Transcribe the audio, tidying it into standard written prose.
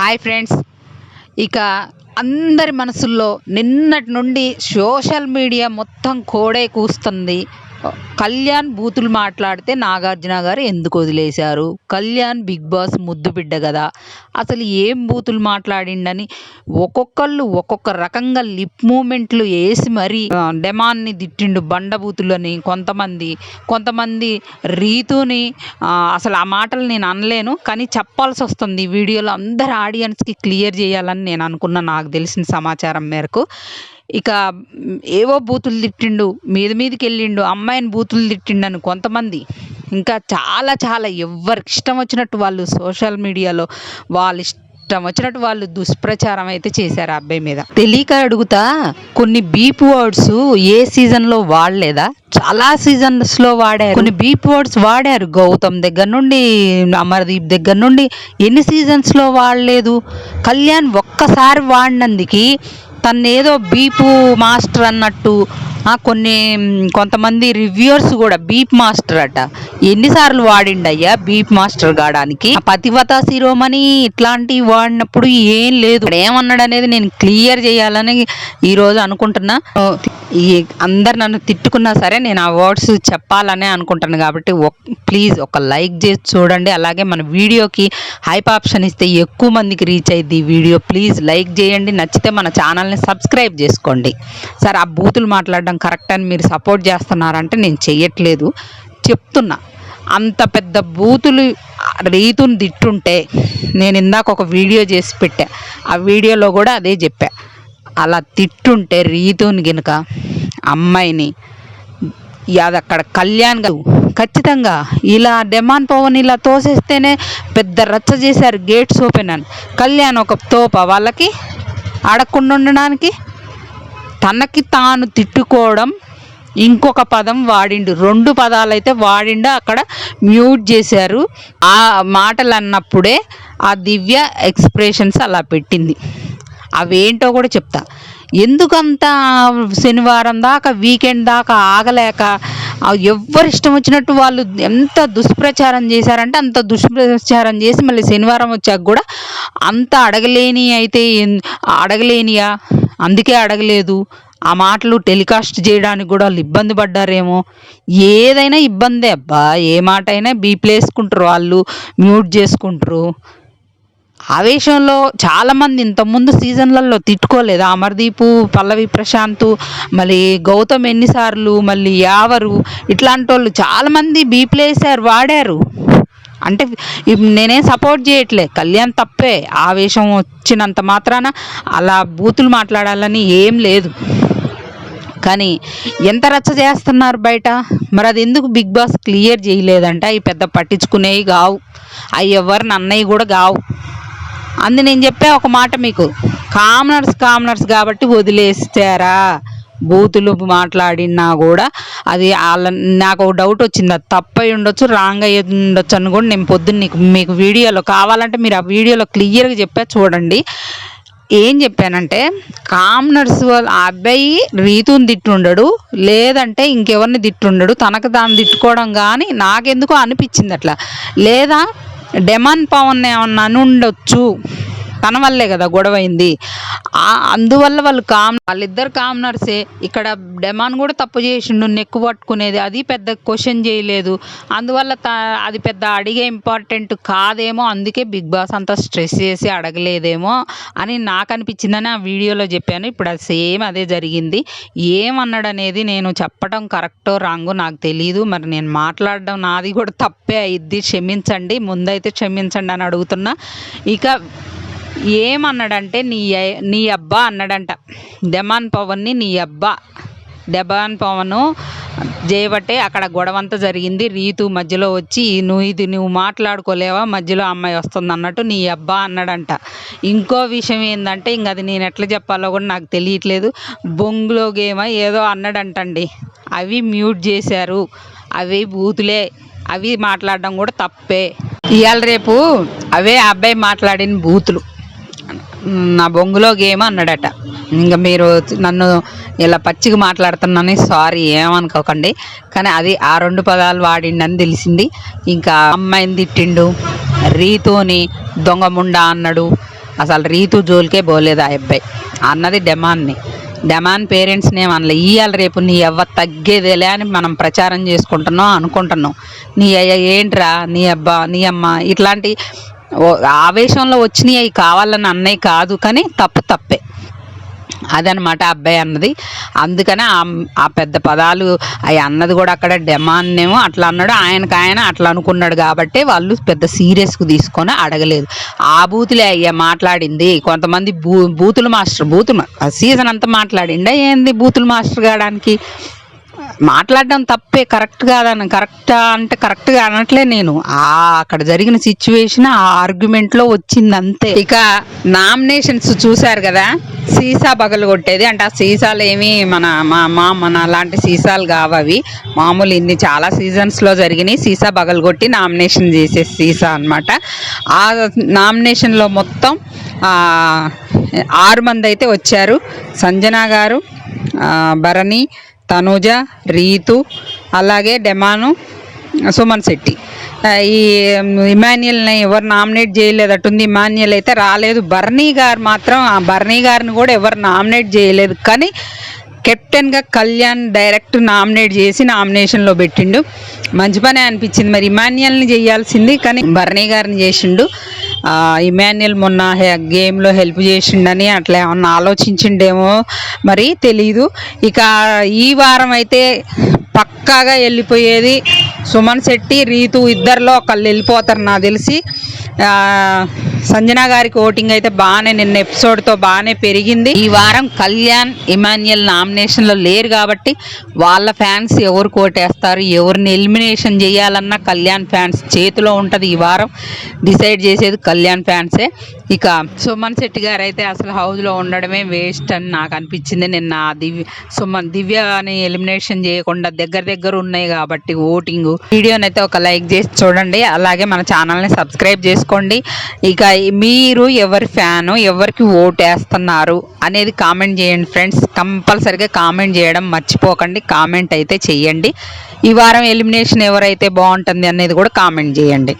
Hi friends. ఇక అందరి మనసుల్లో నిన్నటి నుండి సోషల్ మీడియా మొత్తం కోడే కూస్తుంది. కళ్యాణ్ బూతులు మాట్లాడితే నాగార్జున గారు ఎందుకు వదిలేశారు? కళ్యాణ్ బిగ్ బాస్ ముద్దు బిడ్డ కదా, అసలు ఏం బూతులు మాట్లాడిండని ఒక్కొక్కళ్ళు ఒక్కొక్క రకంగా లిప్ మూమెంట్లు వేసి మరీ డెమాన్ని తిట్టిండు బండబూతులని. కొంతమంది రీతుని అసలు ఆ మాటలు నేను అనలేను, కానీ చెప్పాల్సి వస్తుంది ఈ వీడియోలో. అందరు ఆడియన్స్కి క్లియర్ చేయాలని నేను అనుకున్నా, నాకు తెలిసిన సమాచారం మేరకు. ఇక ఏవో బూతులు తిట్టిండు, మీదికి వెళ్ళిండు, అమ్మాయిని బూతులు తిట్టిండని కొంతమంది. ఇంకా చాలా ఎవరికి ఇష్టం వచ్చినట్టు వాళ్ళు సోషల్ మీడియాలో ఇష్టం వచ్చినట్టు వాళ్ళు దుష్ప్రచారం అయితే చేశారు ఆ అబ్బాయి మీద. తెలియక అడుగుతా, కొన్ని బీప్ వర్డ్స్ ఏ సీజన్లో వాడలేదా? చాలా సీజన్స్లో వాడారు. కొన్ని బీప్ వర్డ్స్ వాడారు. గౌతమ్ దగ్గర నుండి, అమర్దీప్ దగ్గర నుండి ఎన్ని సీజన్స్లో వాడలేదు? కళ్యాణ్ ఒక్కసారి వాడినందుకు తన్నేదో బీపు మాస్టర్ అన్నట్టు కొంతమంది రివ్యూర్స్ కూడా బీప్ మాస్టర్ అట. ఎన్నిసార్లు వాడిండయ్యా బీప్ మాస్టర్ కావడానికి? పతివత శిరోమణి ఇట్లాంటివి వాడినప్పుడు ఏం లేదు. ఏమన్నాడు అనేది నేను క్లియర్ చేయాలని ఈరోజు అనుకుంటున్నా. అందరు నన్ను తిట్టుకున్నా సరే నేను ఆ వర్డ్స్ చెప్పాలనే అనుకుంటాను. కాబట్టి ప్లీజ్ ఒక లైక్ చేసి చూడండి. అలాగే మన వీడియోకి హైప్ ఆప్షన్ ఇస్తే ఎక్కువ మందికి రీచ్ అయ్యింది ఈ వీడియో. ప్లీజ్ లైక్ చేయండి. నచ్చితే మన ఛానల్ని సబ్స్క్రైబ్ చేసుకోండి. సార్, ఆ బూతులు మాట్లాడడం కరెక్ట్ అని మీరు సపోర్ట్ చేస్తున్నారంటే నేను చెయ్యట్లేదు, చెప్తున్నా. అంత పెద్ద బూతులు రీతుని తిట్టుంటే నేను ఇందాక ఒక వీడియో చేసి పెట్టా, ఆ వీడియోలో కూడా అదే చెప్పా. అలా తిట్టుంటే రీతుని గనుక అమ్మాయిని అది అక్కడ కళ్యాణ్ గారు ఖచ్చితంగా ఇలా డెమాన్ పవన్ ఇలా తోసేస్తేనే పెద్ద రచ్చ చేశారు, గేట్స్ ఓపెన్ అని. కళ్యాణ్ ఒక తోప వాళ్ళకి అడగకుండా ఉండడానికి. తనకి తాను తిట్టుకోవడం ఇంకొక పదం వాడిండు, 2 పదాలు అయితే వాడిండు. అక్కడ మ్యూట్ చేశారు. ఆ మాటలు అన్నప్పుడే ఆ దివ్య ఎక్స్ప్రెషన్స్ అలా పెట్టింది. అవేంటో కూడా చెప్తా. ఎందుకంత శనివారం దాకా వీకెండ్ దాకా ఆగలేక ఎవరు ఇష్టం వచ్చినట్టు వాళ్ళు ఎంత దుష్ప్రచారం చేశారంటే అంత దుష్ప్రచారం చేసి మళ్ళీ శనివారం వచ్చాక కూడా అంత అడగలేనియా? అందుకే అడగలేదు. ఆ మాటలు టెలికాస్ట్ చేయడానికి కూడా వాళ్ళు ఇబ్బంది పడ్డారేమో. ఏదైనా ఇబ్బందే అబ్బా, ఏ మాట అయినా బీప్లు వేసుకుంటారు వాళ్ళు, మ్యూట్ చేసుకుంటారు. ఆవేశంలో చాలామంది ఇంతకుముందు సీజన్లలో తిట్టుకోలేదు. అమర్దీపు, పల్లవి ప్రశాంత్, మళ్ళీ గౌతమ్ ఎన్నిసార్లు, మళ్ళీ యావరు, ఇట్లాంటి వాళ్ళు చాలామంది బీప్లు వేసారు, వాడారు. అంటే నేనేం సపోర్ట్ చేయట్లే, కళ్యాణ్ తప్పే. ఆవేశం వచ్చినంత మాత్రాన అలా బూతులు మాట్లాడాలని ఏం లేదు. కానీ ఎంత రచ్చ చేస్తున్నారు బయట. మరి అది ఎందుకు బిగ్ బాస్ క్లియర్ చేయలేదంటే అవి పెద్ద పట్టించుకునేవి కావు, అవి ఎవరిని అన్నయ్య కూడా కావు. అందు నేను చెప్పే ఒక మాట మీకు, కామనర్స్ కాబట్టి వదిలేస్తారా? బూతులు మాట్లాడినా కూడా అది నాకు ఒక డౌట్ వచ్చింది, అది తప్పై ఉండొచ్చు, రాంగ్ అయ్యి ఉండొచ్చు అని కూడా నేను పొద్దున్న మీకు వీడియోలో కావాలంటే మీరు ఆ వీడియోలో క్లియర్గా చెప్పా చూడండి. ఏం చెప్పానంటే, కామనర్స్ ఆ అబ్బాయి రీతుని తిట్టుండడు, లేదంటే ఇంకెవరిని తిట్టుండడు, తనకు తాను తిట్టుకోవడం కానీ నాకెందుకో అనిపించింది అట్లా. లేదా డెమాన్ పవన్ ఏమన్నా అని ఉండొచ్చు, తన వల్లే కదా గొడవైంది. అందువల్ల వాళ్ళిద్దరు కామనర్సే. ఇక్కడ డెమాన్ కూడా తప్పు చేసిండు, నెక్కు పట్టుకునేది, అది పెద్ద క్వశ్చన్ చేయలేదు. అందువల్ల అది పెద్ద అడిగే ఇంపార్టెంట్ కాదేమో, అందుకే బిగ్ బాస్ అంతా స్ట్రెస్ చేసి అడగలేదేమో అని నాకు అనిపించిందని ఆ వీడియోలో చెప్పాను. ఇప్పుడు అది సేమ్ అదే జరిగింది. ఏమన్నాడు అనేది నేను చెప్పడం కరెక్టో రాంగో నాకు తెలియదు. మరి నేను మాట్లాడడం నాది కూడా తప్పే అయింది, క్షమించండి, ముందైతే క్షమించండి అని అడుగుతున్నా. ఇక ఏమన్నాడంటే నీ అబ్బా అన్నాడంట డెమాన్ పవన్ని. నీ అబ్బా డెమాన్ పవన్ చేయబట్టే అక్కడ గొడవంతా జరిగింది. రీతు మధ్యలో వచ్చి నువ్వు మాట్లాడుకోలేవా, మధ్యలో అమ్మాయి వస్తుంది అన్నట్టు నీ అబ్బా అన్నాడంట. ఇంకో విషయం ఏంటంటే, ఇంక అది నేను ఎట్లా చెప్పాలో కూడా నాకు తెలియట్లేదు. బొంగులో గేమ ఏదో అన్నాడంటండి, అవి మ్యూట్ చేశారు, అవి బూతులే, అవి మాట్లాడడం కూడా తప్పే. ఇవాళ రేపు అవే అబ్బాయి మాట్లాడిన బూతులు. నా బొంగులో గేమ్ అన్నాడట. ఇంకా మీరు నన్ను ఇలా పచ్చిగా మాట్లాడుతున్నాను, సారీ ఏమనుకోకండి. కానీ అది ఆ 2 పదాలు వాడిండని తెలిసింది. ఇంకా అమ్మాయిని తిట్టిండు, రీతుని దొంగ ముండా అన్నాడు, అసలు రీతు జోలికే పోలేదు ఆ అబ్బాయి. అన్నది డెమాన్ పేరెంట్స్ని ఏమనలే. ఇవాళ రేపు నీ అవ్వ తగ్గేదేలే అని మనం ప్రచారం చేసుకుంటున్నాం అనుకుంటున్నాం. నీ అయ్య ఏంట్రా నీ అబ్బా నీ అమ్మ ఇట్లాంటి ఆవేశంలో వచ్చినాయి అవి కావాలని అన్నయ్య కాదు, కానీ తప్పే అదనమాట అబ్బాయి అన్నది. అందుకనే ఆ పెద్ద పదాలు అవి అన్నది కూడా అక్కడ డెమాన్నేమో అట్లా అన్నాడు, ఆయన అట్లా అనుకున్నాడు కాబట్టి వాళ్ళు పెద్ద సీరియస్గా తీసుకొని అడగలేదు. ఆ బూతులే అయ్యా మాట్లాడింది. కొంతమంది బూతులు మాస్టర్ సీజన్ అంతా మాట్లాడిండా ఏంది బూతులు మాస్టర్ కావడానికి? మాట్లాడడం తప్పే, కరెక్ట్ కాదని. కరెక్ట్గా అనట్లే నేను. అక్కడ జరిగిన సిచ్యువేషన్ ఆ ఆర్గ్యుమెంట్లో వచ్చింది అంతే. ఇక నామినేషన్స్ చూశారు కదా, సీసా పగలు కొట్టేది అంటే ఆ సీసాలు ఏమి మన అలాంటి సీసాలు కావవి, మామూలు ఇన్ని చాలా సీజన్స్లో జరిగినాయి. సీసా పగలు కొట్టి నామినేషన్ చేసే సీసా అనమాట. ఆ నామినేషన్లో మొత్తం 6 మంది అయితే వచ్చారు. సంజన గారు, భరణి, తనూజ, రీతు, అలాగే డెమాను, సుమన్ శెట్టి. ఈ ఇమాన్యుయల్ని ఎవరు నామినేట్ చేయలేదట్టుంది. ఇమాన్యుయల్ అయితే రాలేదు. బర్నీ గారిని కూడా ఎవరు నామినేట్ చేయలేదు, కానీ కెప్టెన్గా కళ్యాణ్ డైరెక్ట్ నామినేట్ చేసి నామినేషన్లో పెట్టిండు. మంచి పని అనిపించింది. మరి ఇమాన్యుయల్ని చేయాల్సింది, కానీ బర్నీ గారిని చేసిండు. ఇమాన్యుయల్ మొన్న గేమ్లో హెల్ప్ చేసిండని అట్లా ఏమన్నా ఆలోచించిండేమో మరి తెలీదు. ఇక ఈ వారం అయితే పక్కాగా వెళ్ళిపోయేది సుమన్ శెట్టి, రీతు ఇద్దరిలో ఒకళ్ళు వెళ్ళిపోతారు నాకు తెలిసి. సంజన గారికి ఓటింగ్ అయితే నిన్న ఎపిసోడ్తో బాగానే పెరిగింది. ఈ వారం కళ్యాణ్, ఇమాన్యుయల్ నామినేషన్లో లేరు కాబట్టి వాళ్ళ ఫ్యాన్స్ ఎవరు కోటేస్తారు, ఎవరిని ఎలిమినేషన్ చేయాలన్నా కళ్యాణ్ ఫ్యాన్స్ చేతిలో ఉంటుంది. ఈ వారం డిసైడ్ చేసేది కళ్యాణ్ ఫ్యాన్సే. ఇక సుమన్ శెట్టి గారు అయితే అసలు హౌస్లో ఉండడమే వేస్ట్ అని నాకు అనిపించింది. నిన్న దివ్యని ఎలిమినేషన్ చేయకుండా దగ్గర ఉన్నాయి కాబట్టి ఓటింగ్. వీడియోని అయితే ఒక లైక్ చేసి చూడండి, అలాగే మన ఛానల్ని సబ్స్క్రైబ్ చేసుకోండి. ఇక మీరు ఎవరి ఫ్యాను, ఎవరికి ఓటు వేస్తున్నారు అనేది కామెంట్ చేయండి ఫ్రెండ్స్. కంపల్సరిగా కామెంట్ చేయడం మర్చిపోకండి. కామెంట్ అయితే చెయ్యండి. ఈ వారం ఎలిమినేషన్ ఎవరైతే బాగుంటుంది అనేది కూడా కామెంట్ చేయండి.